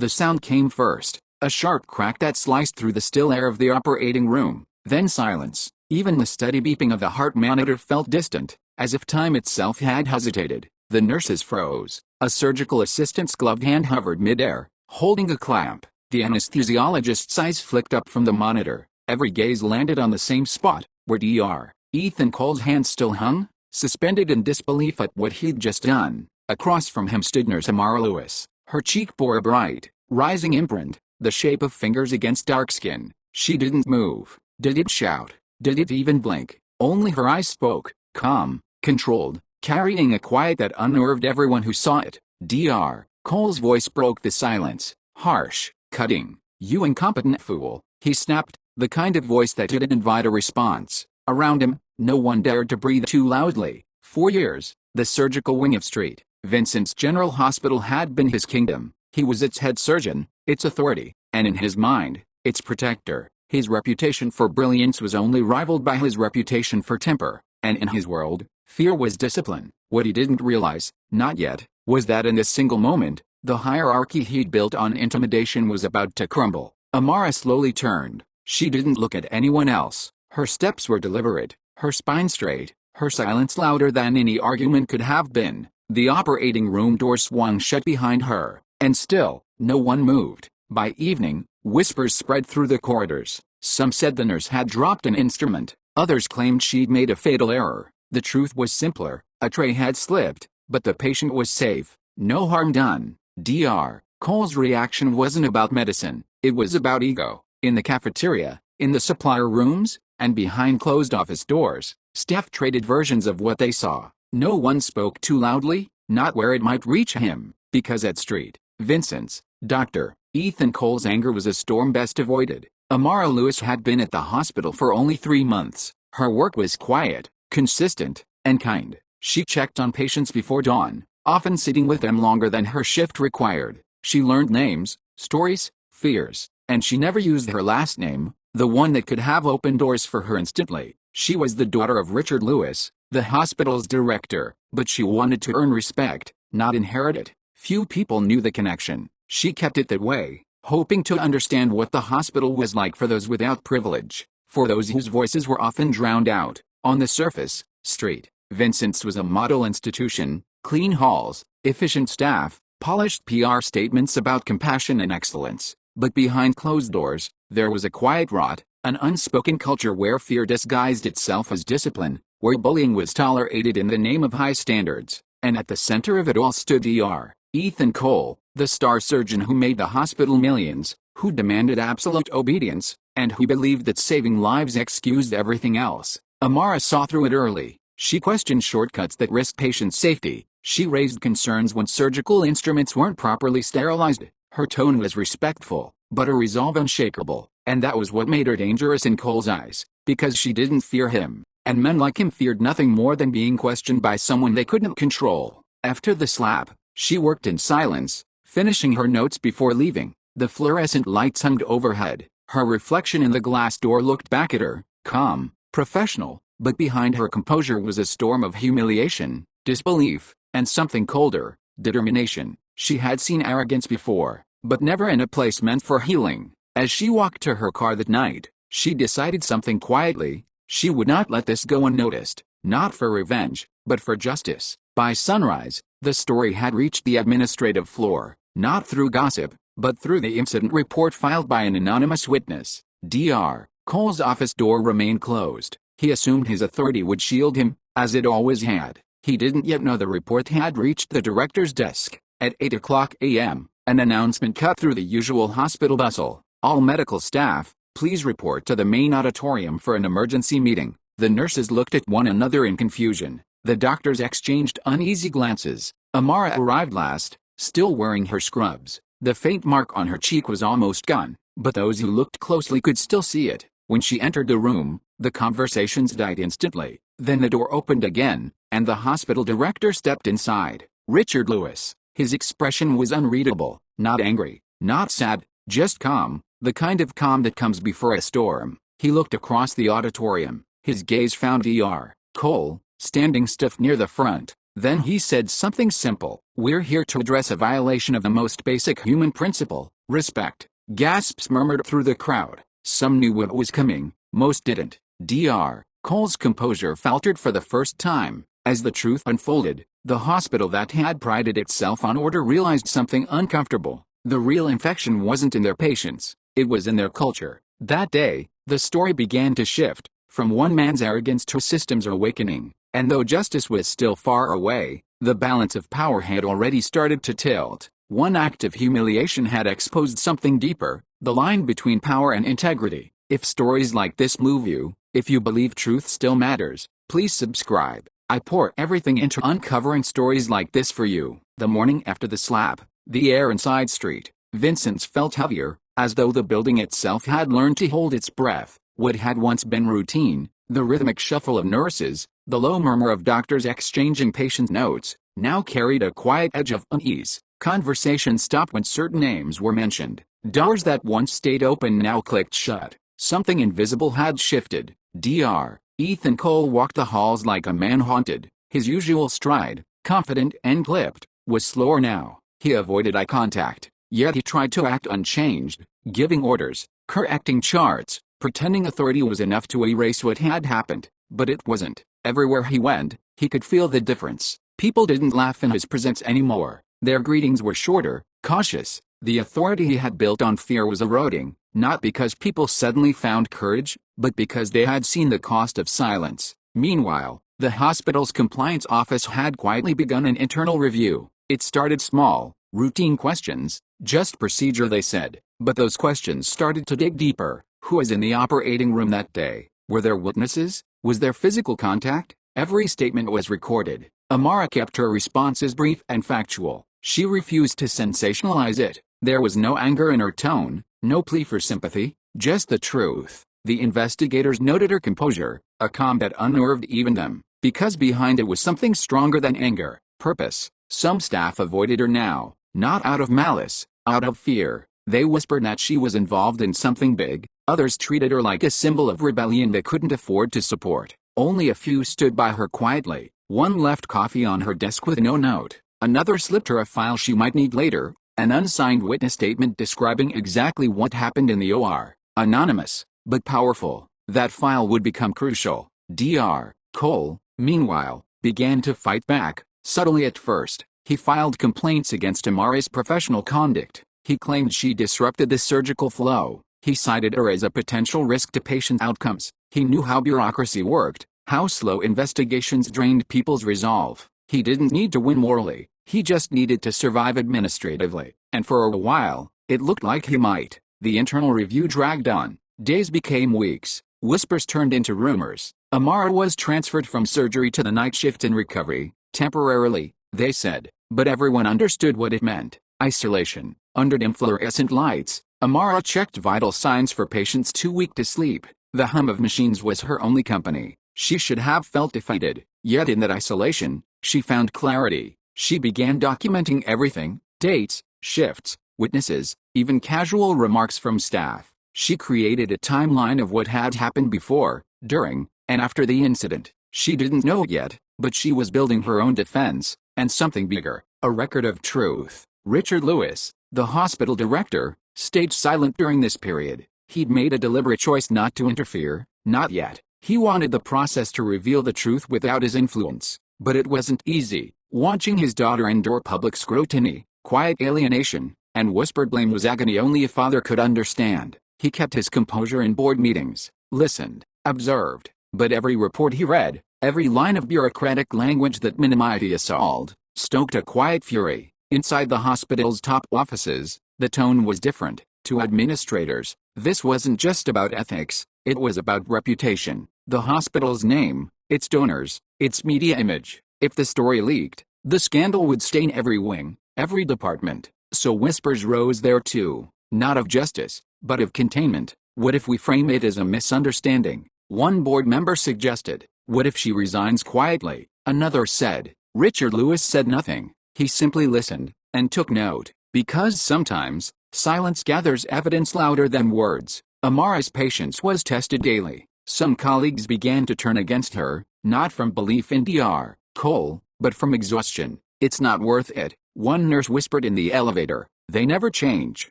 The sound came first, a sharp crack that sliced through the still air of the operating room, then silence. Even the steady beeping of the heart monitor felt distant, as if time itself had hesitated. The nurses froze. A surgical assistant's gloved hand hovered mid-air, holding a clamp. The anesthesiologist's eyes flicked up from the monitor. Every gaze landed on the same spot, where Dr. Ethan Cole's hand still hung, suspended in disbelief at what he'd just done. Across from him stood Nurse Amara Lewis. Her cheek bore a bright, rising imprint, the shape of fingers against dark skin. She didn't move, didn't shout, didn't even blink. Only her eyes spoke, calm, controlled, carrying a quiet that unnerved everyone who saw it. Dr. Cole's voice broke the silence, harsh, cutting. "You incompetent fool," he snapped, the kind of voice that didn't invite a response. Around him, no one dared to breathe too loudly. For years, the surgical wing of St. Vincent's General Hospital had been his kingdom. He was its head surgeon, its authority, and in his mind, its protector. His reputation for brilliance was only rivaled by his reputation for temper, and in his world, fear was discipline. What he didn't realize, not yet, was that in this single moment, the hierarchy he'd built on intimidation was about to crumble. Amara slowly turned. She didn't look at anyone else. Her steps were deliberate, her spine straight, her silence louder than any argument could have been. The operating room door swung shut behind her, and still, no one moved. By evening, whispers spread through the corridors. Some said the nurse had dropped an instrument, others claimed she'd made a fatal error. The truth was simpler: a tray had slipped, but the patient was safe. No harm done. Dr. Cole's reaction wasn't about medicine, it was about ego. In the cafeteria, in the supplier rooms, and behind closed office doors, staff traded versions of what they saw. No one spoke too loudly, not where it might reach him, because at St. Vincent's, Dr. Ethan Cole's anger was a storm best avoided. Amara Lewis had been at the hospital for only 3 months. Her work was quiet, consistent, and kind. She checked on patients before dawn, often sitting with them longer than her shift required. She learned names, stories, fears, and she never used her last name, the one that could have opened doors for her instantly. She was the daughter of Richard Lewis, the hospital's director, but she wanted to earn respect, not inherit it. Few people knew the connection. She kept it that way, hoping to understand what the hospital was like for those without privilege, for those whose voices were often drowned out. On the surface, St. Vincent's was a model institution: clean halls, efficient staff, polished PR statements about compassion and excellence. But behind closed doors, there was a quiet rot, an unspoken culture where fear disguised itself as discipline, where bullying was tolerated in the name of high standards. And at the center of it all stood Dr. Ethan Cole, the star surgeon who made the hospital millions, who demanded absolute obedience, and who believed that saving lives excused everything else. Amara saw through it early. She questioned shortcuts that risked patient safety. She raised concerns when surgical instruments weren't properly sterilized. Her tone was respectful, but her resolve unshakable, and that was what made her dangerous in Cole's eyes, because she didn't fear him, and men like him feared nothing more than being questioned by someone they couldn't control. After the slap, she worked in silence, finishing her notes before leaving. The fluorescent lights hung overhead. Her reflection in the glass door looked back at her, calm, professional, but behind her composure was a storm of humiliation, disbelief, and something colder: determination. She had seen arrogance before, but never in a place meant for healing. As she walked to her car that night, she decided something quietly: she would not let this go unnoticed, not for revenge, but for justice. By sunrise, the story had reached the administrative floor, not through gossip, but through the incident report filed by an anonymous witness. Dr. Cole's office door remained closed. He assumed his authority would shield him, as it always had. He didn't yet know the report had reached the director's desk. At 8:00 a.m., an announcement cut through the usual hospital bustle: "All medical staff, please report to the main auditorium for an emergency meeting." The nurses looked at one another in confusion. The doctors exchanged uneasy glances. Amara arrived last, still wearing her scrubs. The faint mark on her cheek was almost gone, but those who looked closely could still see it. When she entered the room, the conversations died instantly. Then the door opened again, and the hospital director stepped inside. Richard Lewis. His expression was unreadable, not angry, not sad, just calm, the kind of calm that comes before a storm. He looked across the auditorium. His gaze found Dr. Cole, standing stiff near the front. Then he said something simple. "We're here to address a violation of the most basic human principle, respect." Gasps murmured through the crowd. Some knew what was coming, most didn't. Dr. Cole's composure faltered for the first time. As the truth unfolded, the hospital that had prided itself on order realized something uncomfortable. The real infection wasn't in their patients, it was in their culture. That day, the story began to shift, from one man's arrogance to a system's awakening. And though justice was still far away, the balance of power had already started to tilt. One act of humiliation had exposed something deeper, the line between power and integrity. If stories like this move you, if you believe truth still matters, please subscribe. I pour everything into uncovering stories like this for you. The morning after the slap, the air inside Street Vincent's felt heavier, as though the building itself had learned to hold its breath. What had once been routine, the rhythmic shuffle of nurses, the low murmur of doctors exchanging patient notes, now carried a quiet edge of unease. Conversation stopped when certain names were mentioned. Doors that once stayed open now clicked shut. Something invisible had shifted. Dr. Ethan Cole walked the halls like a man haunted. His usual stride, confident and clipped, was slower now. He avoided eye contact, yet he tried to act unchanged, giving orders, correcting charts, pretending authority was enough to erase what had happened. But it wasn't. Everywhere he went, he could feel the difference. People didn't laugh in his presence anymore. Their greetings were shorter, cautious. The authority he had built on fear was eroding, not because people suddenly found courage, but because they had seen the cost of silence. Meanwhile, the hospital's compliance office had quietly begun an internal review. It started small, routine questions, just procedure they said, but those questions started to dig deeper. Who was in the operating room that day? Were there witnesses? Was there physical contact? Every statement was recorded. Amara kept her responses brief and factual. She refused to sensationalize it. There was no anger in her tone, no plea for sympathy, just the truth. The investigators noted her composure, a calm that unnerved even them, because behind it was something stronger than anger, purpose. Some staff avoided her now, not out of malice, out of fear. They whispered that she was involved in something big. Others treated her like a symbol of rebellion they couldn't afford to support. Only a few stood by her quietly. One left coffee on her desk with no note. Another slipped her a file she might need later, an unsigned witness statement describing exactly what happened in the OR. Anonymous, but powerful. That file would become crucial. Dr. Cole, meanwhile, began to fight back, subtly at first. He filed complaints against Amara's professional conduct. He claimed she disrupted the surgical flow. He cited her as a potential risk to patient outcomes. He knew how bureaucracy worked, how slow investigations drained people's resolve. He didn't need to win morally, he just needed to survive administratively. And for a while, it looked like he might. The internal review dragged on. Days became weeks. Whispers turned into rumors. Amara was transferred from surgery to the night shift in recovery, temporarily, they said. But everyone understood what it meant. Isolation. Under dim fluorescent lights, Amara checked vital signs for patients too weak to sleep. The hum of machines was her only company. She should have felt defeated, yet in that isolation, she found clarity. She began documenting everything, dates, shifts, witnesses, even casual remarks from staff. She created a timeline of what had happened before, during, and after the incident. She didn't know it yet, but she was building her own defense, and something bigger, a record of truth. Richard Lewis, the hospital director, stayed silent during this period. He'd made a deliberate choice not to interfere, not yet. He wanted the process to reveal the truth without his influence. But it wasn't easy. Watching his daughter endure public scrutiny, quiet alienation, and whispered blame was agony only a father could understand. He kept his composure in board meetings, listened, observed, but every report he read, every line of bureaucratic language that minimized the assault, stoked a quiet fury. Inside the hospital's top offices, the tone was different. To administrators, this wasn't just about ethics, it was about reputation. The hospital's name, its donors, its media image. If the story leaked, the scandal would stain every wing, every department. So whispers rose there too, not of justice, but of containment. What if we frame it as a misunderstanding? One board member suggested. What if she resigns quietly? Another said. Richard Lewis said nothing. He simply listened, and took note, because sometimes, silence gathers evidence louder than words. Amara's patience was tested daily. Some colleagues began to turn against her, not from belief in Dr. Cole, but from exhaustion. "It's not worth it," one nurse whispered in the elevator. "They never change.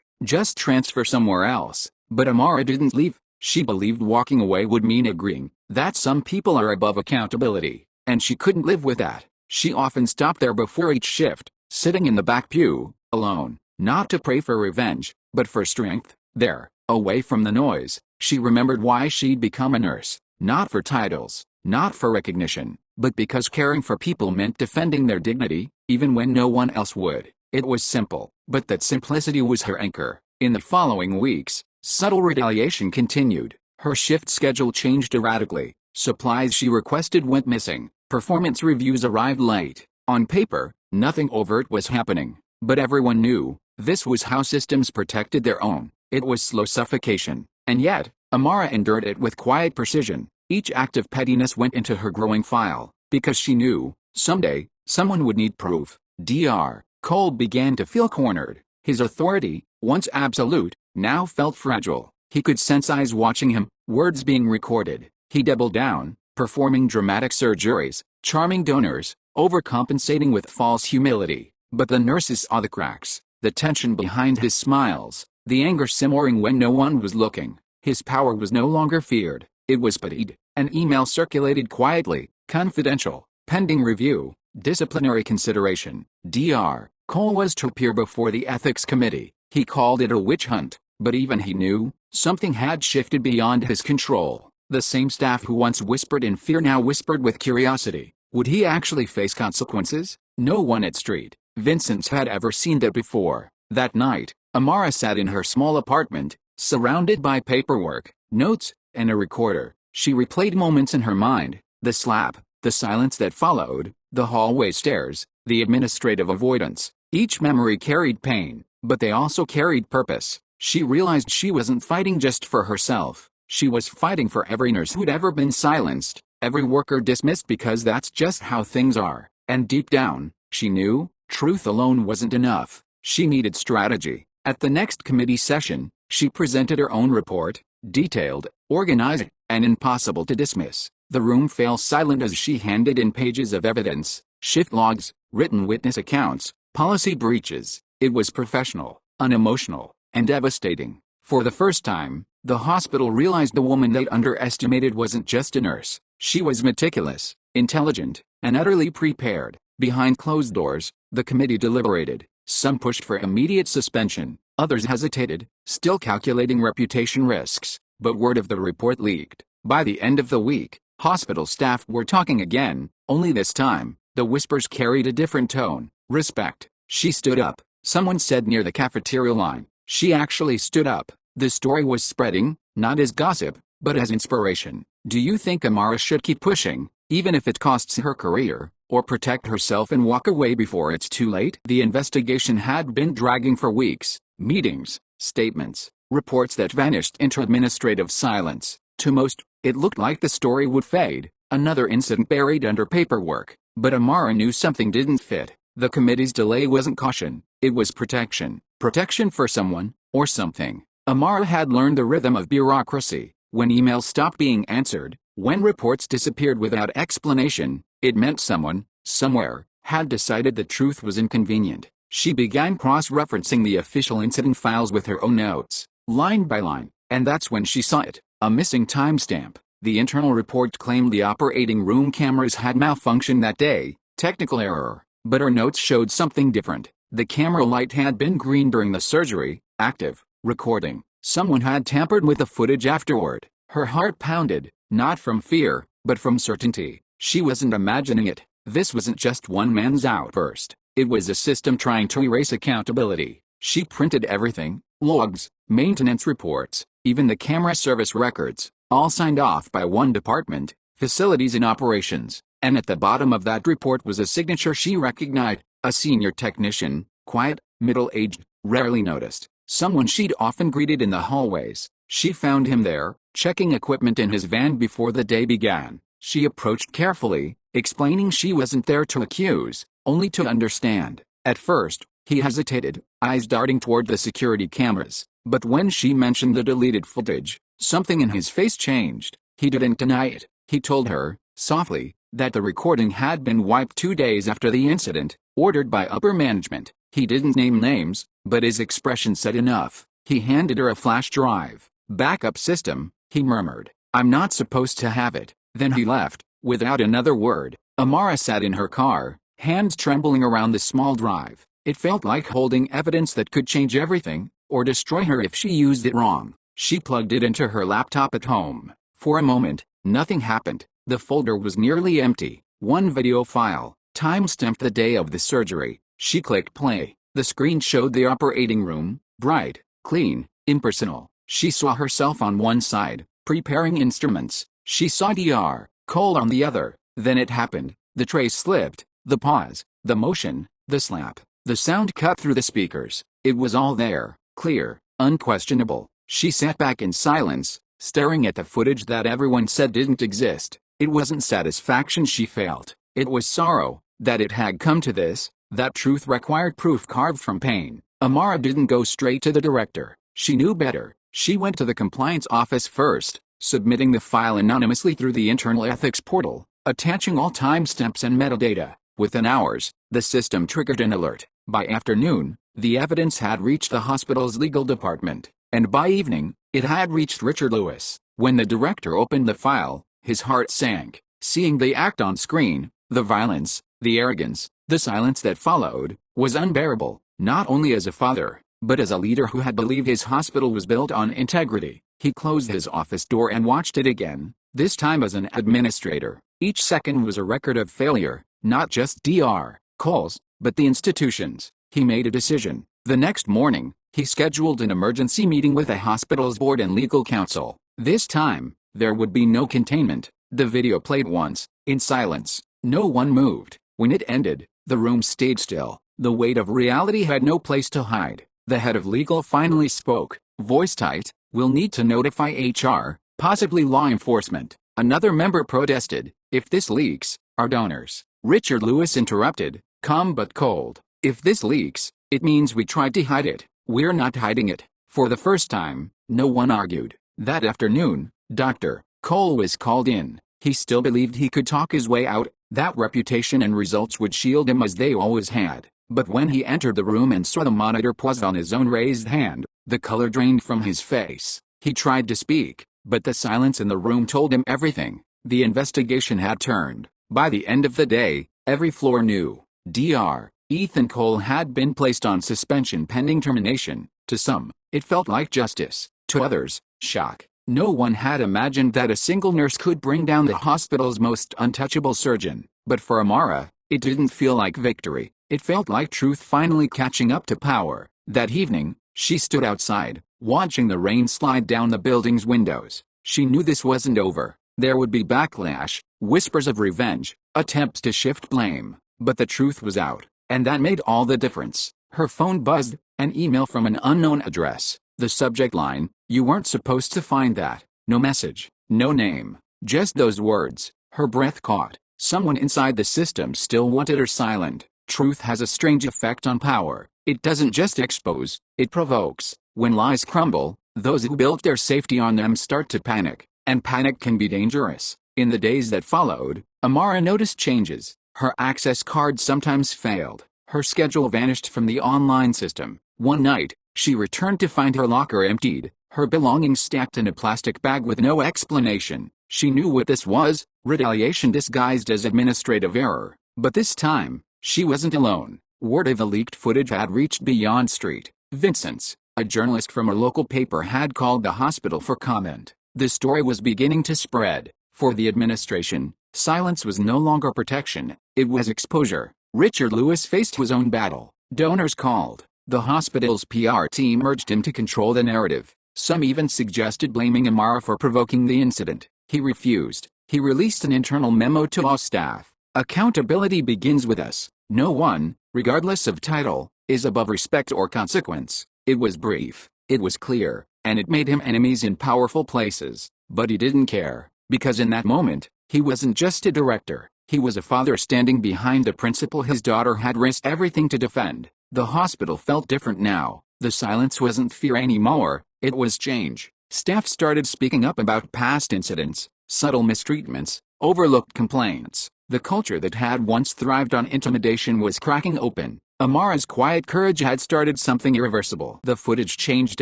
Just transfer somewhere else." But Amara didn't leave. She believed walking away would mean agreeing that some people are above accountability, and she couldn't live with that. She often stopped there before each shift, sitting in the back pew, alone, not to pray for revenge, but for strength. There, away from the noise, she remembered why she'd become a nurse. Not for titles, not for recognition, but because caring for people meant defending their dignity, even when no one else would. It was simple, but that simplicity was her anchor. In the following weeks, subtle retaliation continued. Her shift schedule changed erratically. Supplies she requested went missing. Performance reviews arrived late. On paper, nothing overt was happening, but everyone knew this was how systems protected their own. It was slow suffocation, and yet, Amara endured it with quiet precision. Each act of pettiness went into her growing file, because she knew, someday, someone would need proof. Dr. Cole began to feel cornered. His authority, once absolute, now felt fragile. He could sense eyes watching him, words being recorded. He doubled down, performing dramatic surgeries, charming donors, overcompensating with false humility. But the nurses saw the cracks, the tension behind his smiles, the anger simmering when no one was looking. His power was no longer feared, it was pitied. An email circulated quietly, confidential, pending review, disciplinary consideration. Dr. Cole was to appear before the ethics committee. He called it a witch hunt, but even he knew, something had shifted beyond his control. The same staff who once whispered in fear now whispered with curiosity. Would he actually face consequences? No one at Street Vincent's had ever seen that before. That night, Amara sat in her small apartment, surrounded by paperwork, notes, and a recorder. She replayed moments in her mind, the slap, the silence that followed, the hallway stairs, the administrative avoidance. Each memory carried pain, but they also carried purpose. She realized she wasn't fighting just for herself. She was fighting for every nurse who'd ever been silenced, every worker dismissed because that's just how things are. And deep down, she knew, truth alone wasn't enough. She needed strategy. At the next committee session, she presented her own report, detailed, organized, and impossible to dismiss. The room fell silent as she handed in pages of evidence, shift logs, written witness accounts, policy breaches. It was professional, unemotional, and devastating. For the first time, the hospital realized the woman they'd underestimated wasn't just a nurse. She was meticulous, intelligent, and utterly prepared. Behind closed doors, the committee deliberated. Some pushed for immediate suspension, others hesitated, still calculating reputation risks. But word of the report leaked. By the end of the week, hospital staff were talking again, only this time, the whispers carried a different tone. Respect. She stood up, someone said near the cafeteria line. She actually stood up. The story was spreading, not as gossip, but as inspiration. Do you think Amara should keep pushing, even if it costs her career, or protect herself and walk away before it's too late? The investigation had been dragging for weeks. Meetings, statements, reports that vanished into administrative silence. To most, it looked like the story would fade, another incident buried under paperwork. But Amara knew something didn't fit. The committee's delay wasn't caution, it was protection. Protection for someone, or something. Amara had learned the rhythm of bureaucracy. When emails stopped being answered, when reports disappeared without explanation, it meant someone, somewhere, had decided the truth was inconvenient. She began cross-referencing the official incident files with her own notes, line by line, and that's when she saw it, a missing timestamp. The internal report claimed the operating room cameras had malfunctioned that day, technical error, but her notes showed something different. The camera light had been green during the surgery, active, recording. Someone had tampered with the footage afterward. Her heart pounded, not from fear, but from certainty. She wasn't imagining it. This wasn't just one man's outburst. It was a system trying to erase accountability. She printed everything, logs, maintenance reports, even the camera service records, all signed off by one department, facilities and operations. And at the bottom of that report was a signature she recognized, a senior technician, quiet, middle-aged, rarely noticed, someone she'd often greeted in the hallways. She found him there, checking equipment in his van before the day began. She approached carefully, explaining she wasn't there to accuse, only to understand. At first, he hesitated, eyes darting toward the security cameras. But when she mentioned the deleted footage, something in his face changed. He didn't deny it. He told her, softly, that the recording had been wiped 2 days after the incident, ordered by upper management. He didn't name names, but his expression said enough. He handed her a flash drive. "Backup system," he murmured. "I'm not supposed to have it." Then he left, without another word. Amara sat in her car, hands trembling around the small drive. It felt like holding evidence that could change everything, or destroy her if she used it wrong. She plugged it into her laptop at home. For a moment, nothing happened. The folder was nearly empty. One video file, time-stamped the day of the surgery. She clicked play. The screen showed the operating room, bright, clean, impersonal. She saw herself on one side, preparing instruments. She saw Dr. Cole on the other. Then it happened. The tray slipped. The pause, the motion, the slap. The sound cut through the speakers. It was all there, clear, unquestionable. She sat back in silence, staring at the footage that everyone said didn't exist. It wasn't satisfaction she felt. It was sorrow, that it had come to this, that truth required proof carved from pain. Amara didn't go straight to the director. She knew better. She went to the compliance office first, submitting the file anonymously through the internal ethics portal, attaching all timestamps and metadata. Within hours, the system triggered an alert. By afternoon, the evidence had reached the hospital's legal department, and by evening, it had reached Richard Lewis. When the director opened the file, his heart sank. Seeing the act on screen, the violence, the arrogance, the silence that followed, was unbearable, not only as a father, but as a leader who had believed his hospital was built on integrity. He closed his office door and watched it again, this time as an administrator. Each second was a record of failure, not just Dr. Cole's, but the institution's. He made a decision. The next morning, he scheduled an emergency meeting with the hospital's board and legal counsel. This time, there would be no containment. The video played once, in silence. No one moved. When it ended, the room stayed still. The weight of reality had no place to hide. The head of legal finally spoke, voice tight. "We'll need to notify HR, possibly law enforcement." Another member protested. "If this leaks, our donors." Richard Lewis interrupted, calm but cold. "If this leaks, it means we tried to hide it. We're not hiding it." For the first time, no one argued. That afternoon, Dr. Cole was called in. He still believed he could talk his way out, that reputation and results would shield him as they always had. But when he entered the room and saw the monitor paused on his own raised hand, the color drained from his face. He tried to speak, but the silence in the room told him everything. The investigation had turned. By the end of the day, every floor knew. Dr. Ethan Cole had been placed on suspension pending termination. To some, it felt like justice. To others, shock. No one had imagined that a single nurse could bring down the hospital's most untouchable surgeon. But for Amara, it didn't feel like victory. It felt like truth finally catching up to power. That evening, she stood outside, watching the rain slide down the building's windows. She knew this wasn't over. There would be backlash, whispers of revenge, attempts to shift blame. But the truth was out, and that made all the difference. Her phone buzzed, an email from an unknown address. The subject line, "You weren't supposed to find that." No message, no name, just those words. Her breath caught. Someone inside the system still wanted her silent. Truth has a strange effect on power. It doesn't just expose, it provokes. When lies crumble, those who built their safety on them start to panic, and panic can be dangerous. In the days that followed, Amara noticed changes. Her access card sometimes failed. Her schedule vanished from the online system. One night, she returned to find her locker emptied, her belongings stacked in a plastic bag with no explanation. She knew what this was, retaliation disguised as administrative error. But this time, she wasn't alone. Word of the leaked footage had reached beyond Street. Vincent, a journalist from a local paper, had called the hospital for comment. The story was beginning to spread. For the administration, silence was no longer protection, it was exposure. Richard Lewis faced his own battle. Donors called. The hospital's PR team urged him to control the narrative. Some even suggested blaming Amara for provoking the incident. He refused. He released an internal memo to all staff. "Accountability begins with us. No one, regardless of title, is above respect or consequence." It was brief, it was clear, and it made him enemies in powerful places. But he didn't care, because in that moment, he wasn't just a director, he was a father standing behind the principle his daughter had risked everything to defend. The hospital felt different now. The silence wasn't fear anymore, it was change. Staff started speaking up about past incidents, subtle mistreatments, overlooked complaints. The culture that had once thrived on intimidation was cracking open. Amara's quiet courage had started something irreversible. The footage changed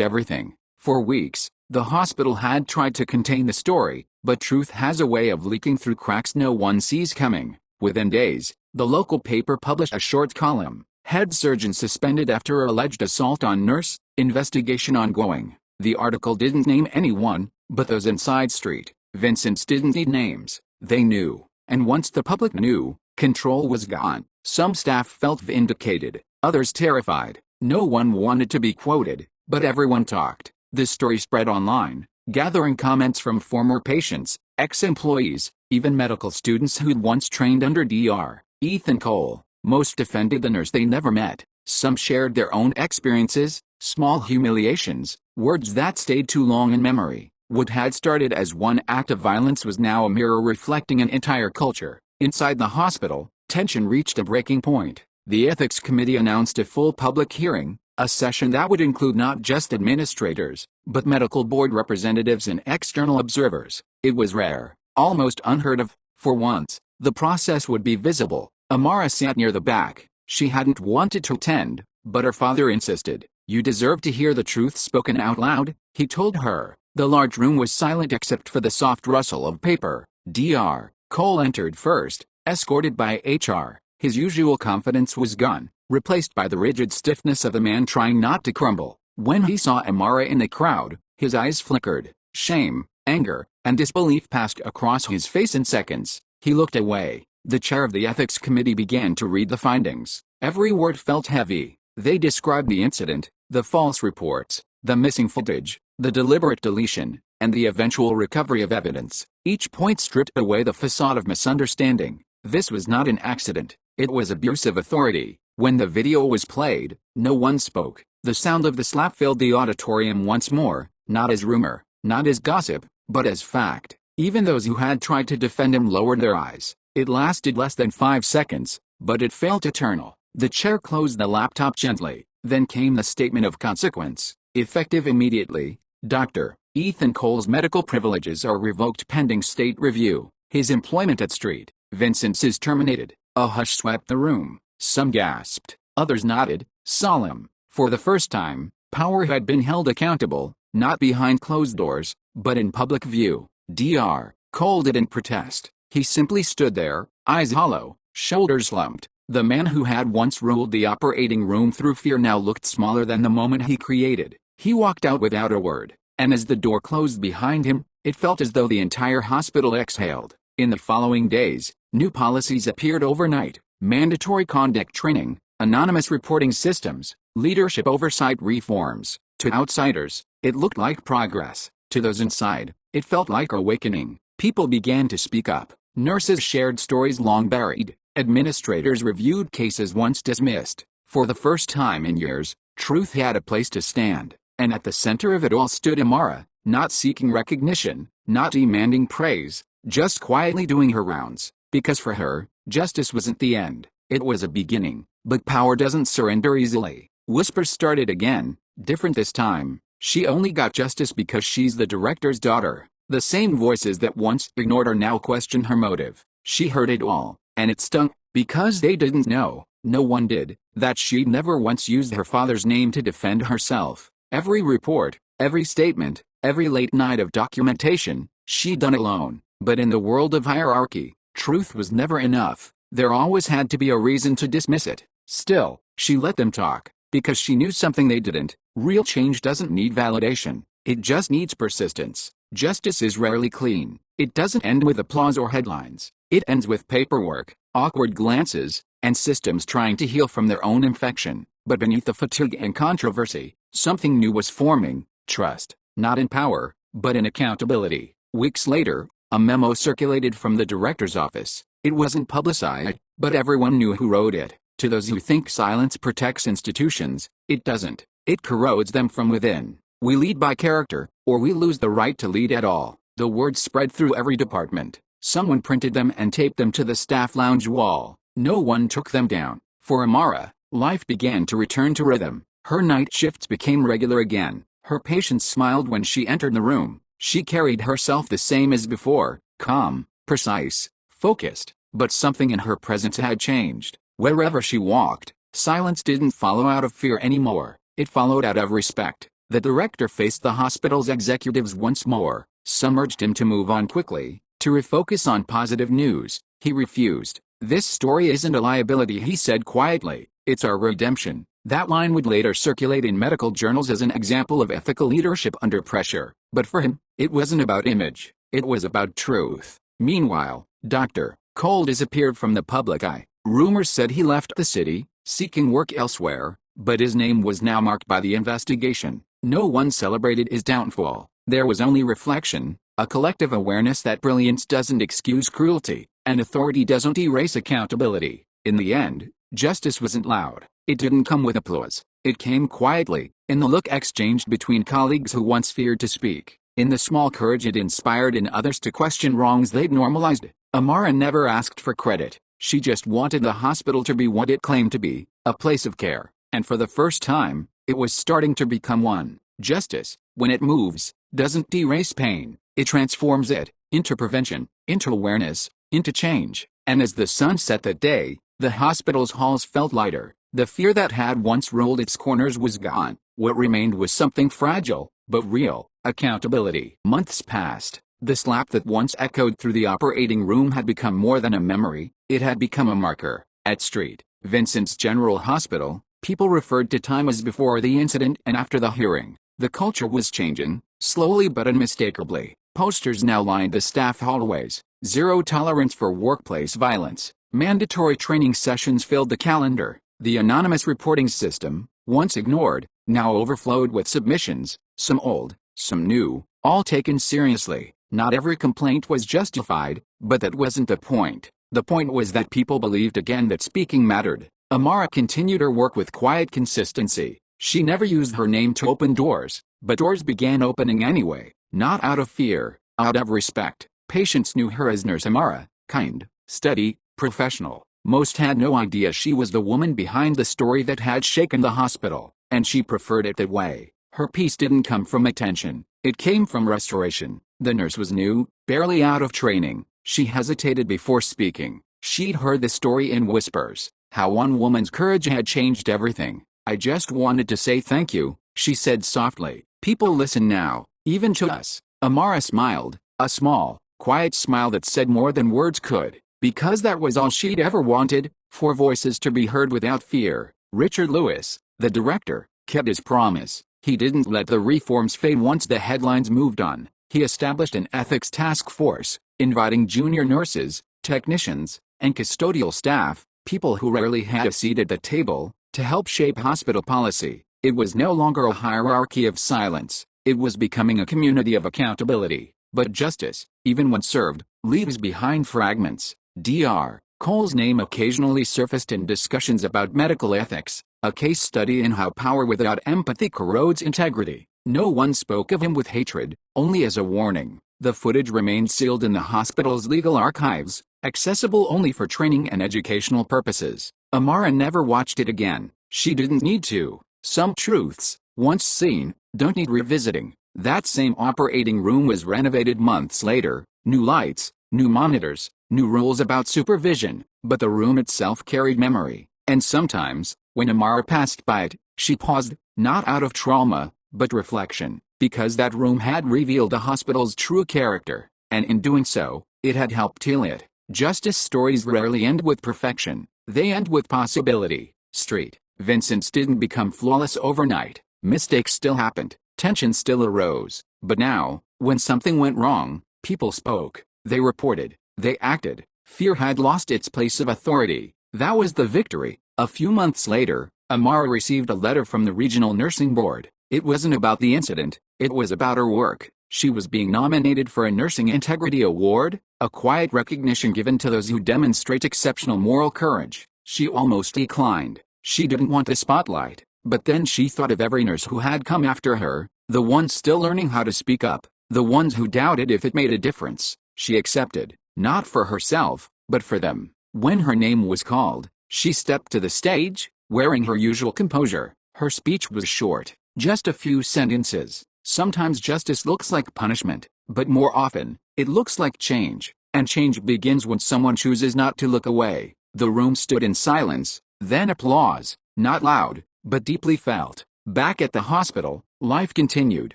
everything. For weeks, the hospital had tried to contain the story, but truth has a way of leaking through cracks no one sees coming. Within days, the local paper published a short column. Head surgeon suspended after alleged assault on nurse, investigation ongoing. The article didn't name anyone, but those inside Street, Vincent's didn't need names. They knew. And once the public knew, control was gone. Some staff felt vindicated, others terrified. No one wanted to be quoted, but everyone talked. The story spread online, gathering comments from former patients, ex-employees, even medical students who'd once trained under Dr. Ethan Cole. Most defended the nurse they never met. Some shared their own experiences, small humiliations, words that stayed too long in memory. What had started as one act of violence was now a mirror reflecting an entire culture. Inside the hospital, tension reached a breaking point. The ethics committee announced a full public hearing, a session that would include not just administrators, but medical board representatives and external observers. It was rare, almost unheard of. For once, the process would be visible. Amara sat near the back. She hadn't wanted to attend, but her father insisted. "You deserve to hear the truth spoken out loud," he told her. The large room was silent except for the soft rustle of paper. Dr. Cole entered first, escorted by HR. His usual confidence was gone, replaced by the rigid stiffness of a man trying not to crumble. When he saw Amara in the crowd, his eyes flickered. Shame, anger, and disbelief passed across his face in seconds. He looked away. The chair of the ethics committee began to read the findings. Every word felt heavy. They described the incident, the false reports, the missing footage, the deliberate deletion, and the eventual recovery of evidence. Each point stripped away the facade of misunderstanding. This was not an accident. It was abuse of authority. When the video was played, no one spoke. The sound of the slap filled the auditorium once more, not as rumor, not as gossip, but as fact. Even those who had tried to defend him lowered their eyes. It lasted less than 5 seconds, but it felt eternal. The chair closed the laptop gently. Then came the statement of consequence. Effective immediately, Dr. Ethan Cole's medical privileges are revoked pending state review. His employment at Street Vincent's is terminated. A hush swept the room. Some gasped, others nodded, solemn. For the first time, power had been held accountable, not behind closed doors, but in public view. Dr. Cole didn't protest. He simply stood there, eyes hollow, shoulders slumped. The man who had once ruled the operating room through fear now looked smaller than the moment he created. He walked out without a word, and as the door closed behind him, it felt as though the entire hospital exhaled. In the following days, new policies appeared overnight: mandatory conduct training, anonymous reporting systems, leadership oversight reforms. To outsiders, it looked like progress. To those inside, it felt like awakening. People began to speak up. Nurses shared stories long buried. Administrators reviewed cases once dismissed. For the first time in years, truth had a place to stand. And at the center of it all stood Amara, not seeking recognition, not demanding praise, just quietly doing her rounds. Because for her, justice wasn't the end. It was a beginning. But power doesn't surrender easily. Whispers started again, different this time. She only got justice because she's the director's daughter. The same voices that once ignored her now questioned her motive. She heard it all, and it stung, because they didn't know, no one did, that she'd never once used her father's name to defend herself. Every report, every statement, every late night of documentation, she'd done alone. But in the world of hierarchy, truth was never enough. There always had to be a reason to dismiss it. Still, she let them talk, because she knew something they didn't. Real change doesn't need validation. It just needs persistence. Justice is rarely clean. It doesn't end with applause or headlines. It ends with paperwork, awkward glances, and systems trying to heal from their own infection. But beneath the fatigue and controversy, something new was forming: trust, not in power, but in accountability. Weeks later, a memo circulated from the director's office. It wasn't publicized, but everyone knew who wrote it. To those who think silence protects institutions, it doesn't. It corrodes them from within. We lead by character, or we lose the right to lead at all. The words spread through every department. Someone printed them and taped them to the staff lounge wall. No one took them down. For Amara, life began to return to rhythm. Her night shifts became regular again. Her patients smiled when she entered the room. She carried herself the same as before: calm, precise, focused. but something in her presence had changed. Wherever she walked, silence didn't follow out of fear anymore, it followed out of respect. The director faced the hospital's executives once more. Some urged him to move on quickly, to refocus on positive news. He refused. "This story isn't a liability," he said quietly. "It's our redemption." That line would later circulate in medical journals as an example of ethical leadership under pressure. But for him, it wasn't about image. It was about truth. Meanwhile, Dr. Cole disappeared from the public eye. Rumors said he left the city, seeking work elsewhere, but his name was now marked by the investigation. No one celebrated his downfall. There was only reflection, a collective awareness that brilliance doesn't excuse cruelty, and authority doesn't erase accountability. In the end, justice wasn't loud. It didn't come with applause. It came quietly, in the look exchanged between colleagues who once feared to speak, in the small courage it inspired in others to question wrongs they'd normalized. Amara never asked for credit. She just wanted the hospital to be what it claimed to be, a place of care, and for the first time, it was starting to become one. Justice, when it moves, doesn't erase pain, it transforms it, into prevention, into awareness, into change. And as the sun set that day, the hospital's halls felt lighter. The fear that had once rolled its corners was gone. What remained was something fragile, but real: accountability. Months passed. The slap that once echoed through the operating room had become more than a memory, it had become a marker. At St. Vincent's General Hospital, people referred to time as before the incident and after the hearing. The culture was changing, slowly but unmistakably. Posters now lined the staff hallways. Zero tolerance for workplace violence. Mandatory training sessions filled the calendar. The anonymous reporting system, once ignored, now overflowed with submissions, some old, some new, all taken seriously. Not every complaint was justified, but that wasn't the point. The point was that people believed again that speaking mattered. Amara continued her work with quiet consistency. She never used her name to open doors, but doors began opening anyway, not out of fear, out of respect. Patients knew her as Nurse Amara, kind, steady, professional. Most had no idea she was the woman behind the story that had shaken the hospital, and she preferred it that way. Her peace didn't come from attention, it came from restoration. The nurse was new, barely out of training. She hesitated before speaking. She'd heard the story in whispers, how one woman's courage had changed everything. "I just wanted to say thank you," she said softly. "People listen now, even to us." Amara smiled, a small, quiet smile that said more than words could, because that was all she'd ever wanted, for voices to be heard without fear. Richard Lewis, the director, kept his promise. He didn't let the reforms fade once the headlines moved on. He established an ethics task force, inviting junior nurses, technicians, and custodial staff, people who rarely had a seat at the table, to help shape hospital policy. It was no longer a hierarchy of silence, it was becoming a community of accountability. But justice, even when served, leaves behind fragments. Dr. Cole's name occasionally surfaced in discussions about medical ethics, a case study in how power without empathy corrodes integrity. No one spoke of him with hatred, only as a warning. The footage remained sealed in the hospital's legal archives, accessible only for training and educational purposes. Amara never watched it again. She didn't need to. Some truths, once seen, don't need revisiting. That same operating room was renovated months later, new lights, new monitors, new rules about supervision, but the room itself carried memory. And sometimes, when Amara passed by it, she paused, not out of trauma, but reflection, because that room had revealed the hospital's true character, and in doing so, it had helped heal it. Justice stories rarely end with perfection, they end with possibility. St. Vincent's didn't become flawless overnight. Mistakes still happened, tension still arose, but now, when something went wrong, people spoke, they reported, they acted. Fear had lost its place of authority. That was the victory. A few months later, Amara received a letter from the regional nursing board. It wasn't about the incident, it was about her work. She was being nominated for a Nursing Integrity Award, a quiet recognition given to those who demonstrate exceptional moral courage. She almost declined. She didn't want the spotlight, but then she thought of every nurse who had come after her, the ones still learning how to speak up, the ones who doubted if it made a difference. She accepted, not for herself, but for them. When her name was called, she stepped to the stage, wearing her usual composure. Her speech was short, just a few sentences. Sometimes justice looks like punishment, but more often, it looks like change. And change begins when someone chooses not to look away. The room stood in silence, then applause, not loud, but deeply felt. Back at the hospital, life continued.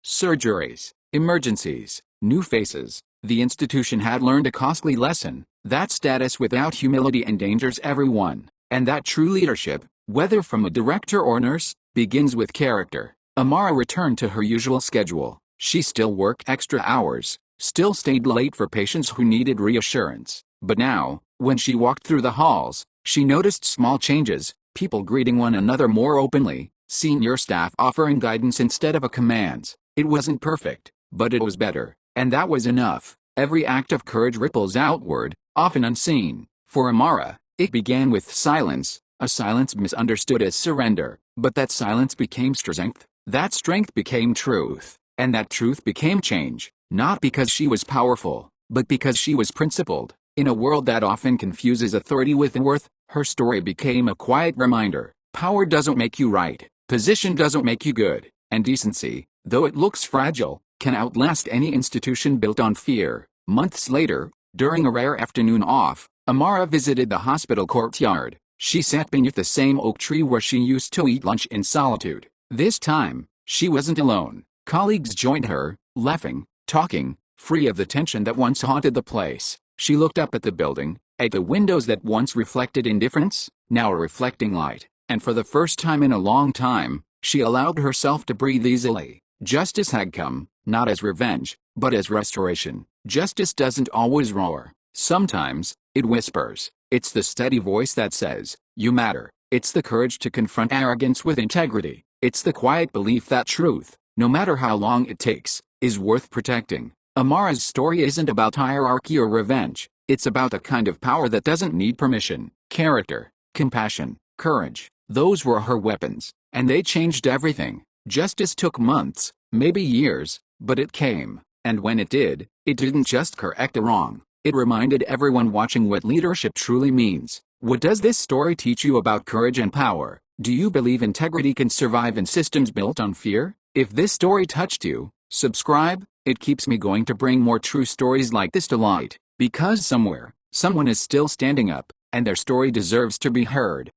Surgeries, emergencies, new faces. The institution had learned a costly lesson, that status without humility endangers everyone, and that true leadership, whether from a director or nurse, begins with character. Amara returned to her usual schedule. She still worked extra hours, still stayed late for patients who needed reassurance. But now, when she walked through the halls, she noticed small changes, people greeting one another more openly, senior staff offering guidance instead of commands. It wasn't perfect, but it was better, and that was enough. Every act of courage ripples outward, often unseen. For Amara, it began with silence, a silence misunderstood as surrender, but that silence became strength, that strength became truth, and that truth became change, not because she was powerful, but because she was principled. In a world that often confuses authority with worth, her story became a quiet reminder. Power doesn't make you right, position doesn't make you good, and decency, though it looks fragile, can outlast any institution built on fear. Months later, during a rare afternoon off, Amara visited the hospital courtyard. She sat beneath the same oak tree where she used to eat lunch in solitude. This time, she wasn't alone. Colleagues joined her, laughing, talking, free of the tension that once haunted the place. She looked up at the building, at the windows that once reflected indifference, now reflecting light, and for the first time in a long time, she allowed herself to breathe easily. Justice had come, not as revenge, but as restoration. Justice doesn't always roar. Sometimes, it whispers. It's the steady voice that says, "You matter." It's the courage to confront arrogance with integrity. It's the quiet belief that truth, no matter how long it takes, is worth protecting. Amara's story isn't about hierarchy or revenge. It's about a kind of power that doesn't need permission. Character, compassion, courage. Those were her weapons, and they changed everything. Justice took months, maybe years, but it came, and when it did, it didn't just correct a wrong. It reminded everyone watching what leadership truly means. What does this story teach you about courage and power? Do you believe integrity can survive in systems built on fear? If this story touched you, subscribe. It keeps me going to bring more true stories like this to light. Because somewhere, someone is still standing up, and their story deserves to be heard.